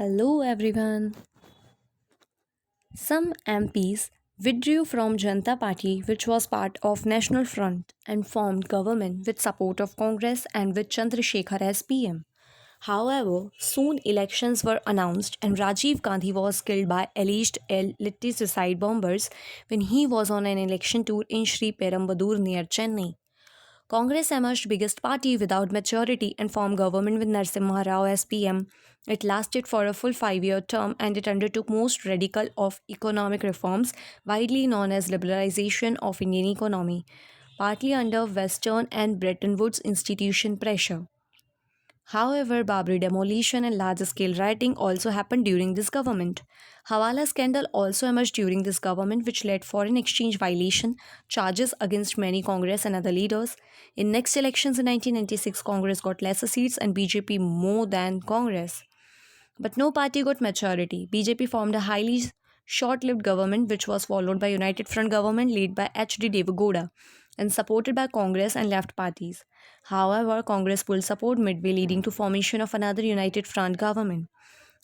Hello everyone. Some MPs withdrew from Janata Party, which was part of National Front, and formed government with support of Congress and with Chandrasekhar as PM. However, soon elections were announced and Rajiv Gandhi was killed by alleged suicide bombers when he was on an election tour in Sri Perumbudur near Chennai. Congress emerged biggest party without majority and formed government with Narasimha Rao as PM. It lasted for a full 5-year term and it undertook most radical of economic reforms, widely known as liberalization of Indian economy, partly under Western and Bretton Woods institution pressure. However, Babri demolition and large-scale rioting also happened during this government. Hawala scandal also emerged during this government, which led foreign exchange violation charges against many Congress and other leaders. In next elections in 1996, Congress got lesser seats and BJP more than Congress. But no party got majority. BJP formed a highly short-lived government which was followed by United Front government led by H.D. Devagowda and supported by Congress and left parties. However, Congress pulled support midway leading to formation of another United Front government.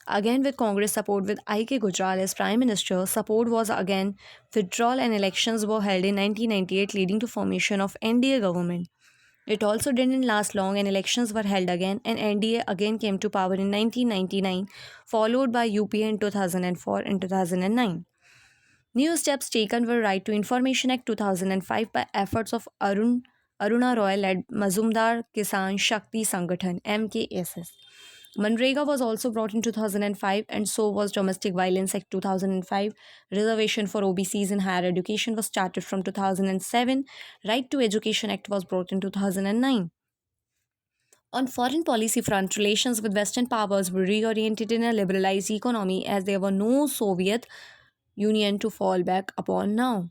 Again with Congress support with I.K. Gujral as Prime Minister, support was again withdrawal and elections were held in 1998 leading to formation of NDA government. It also didn't last long and elections were held again and NDA again came to power in 1999 followed by UPA in 2004 and 2009. New steps taken were Right to Information Act 2005 by efforts of Aruna Roy led Mazumdar Kisan Shakti Sangathan MKSS. Manrega was also brought in 2005 and so was Domestic Violence Act 2005. Reservation for OBCs in higher education was started from 2007. Right to Education Act was brought in 2009. On foreign policy front, relations with Western powers were reoriented in a liberalized economy as there were no Soviet Union to fall back upon now.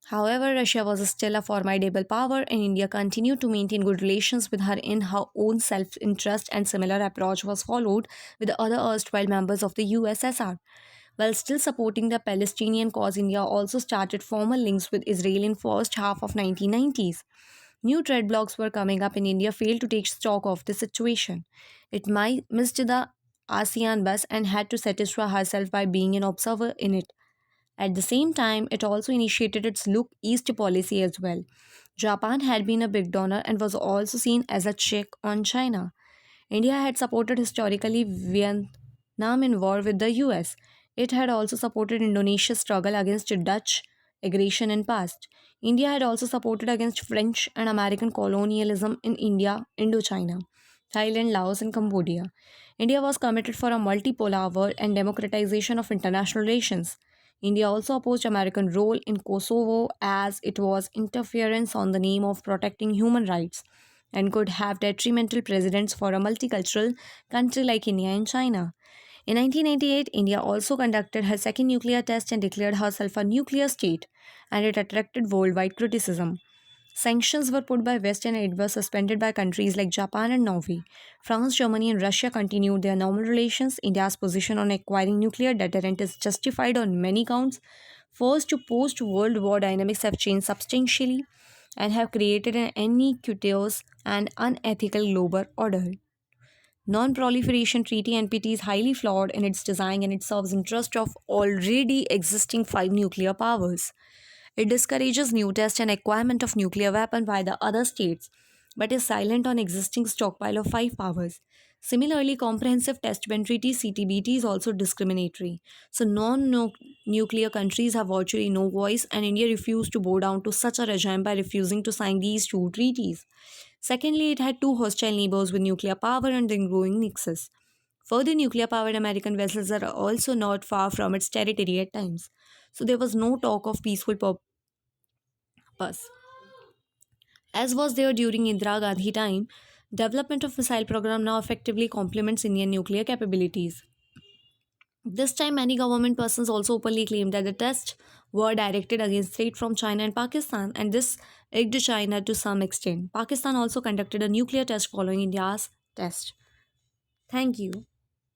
However, Russia was still a formidable power and India continued to maintain good relations with her in her own self-interest and similar approach was followed with other erstwhile members of the USSR. While still supporting the Palestinian cause, India also started formal links with Israel in first half of 1990s. New trade blocs were coming up and India failed to take stock of the situation. It missed the ASEAN bus and had to satisfy herself by being an observer in it. At the same time, it also initiated its Look East policy as well. Japan had been a big donor and was also seen as a check on China. India had supported historically Vietnam in war with the US. It had also supported Indonesia's struggle against Dutch aggression in past. India had also supported against French and American colonialism in India, Indochina, Thailand, Laos, and Cambodia. India was committed for a multipolar world and democratization of international relations. India also opposed American role in Kosovo as it was interference on the name of protecting human rights and could have detrimental precedents for a multicultural country like India and China. In 1998, India also conducted her second nuclear test and declared herself a nuclear state, and it attracted worldwide criticism. Sanctions were put by West and aid was suspended by countries like Japan and Norway. France, Germany, and Russia continued their normal relations. India's position on acquiring nuclear deterrent is justified on many counts. First to post World War dynamics have changed substantially and have created an iniquitous and unethical global order. Non-Proliferation Treaty NPT is highly flawed in its design and it serves interest of already existing five nuclear powers. It discourages new test and acquirement of nuclear weapon by the other states, but is silent on existing stockpile of five powers. Similarly, Comprehensive Test Ban Treaty (CTBT) is also discriminatory. So, non-nuclear countries have virtually no voice, and India refused to bow down to such a regime by refusing to sign these two treaties. Secondly, it had two hostile neighbors with nuclear power and then growing nexus. Further, nuclear powered American vessels are also not far from its territory at times. So, there was no talk of peaceful purpose. As was there during Indira Gandhi time, development of missile program now effectively complements Indian nuclear capabilities. This time, many government persons also openly claimed that the tests were directed against threat from China and Pakistan, and this egged China to some extent. Pakistan also conducted a nuclear test following India's test. Thank you.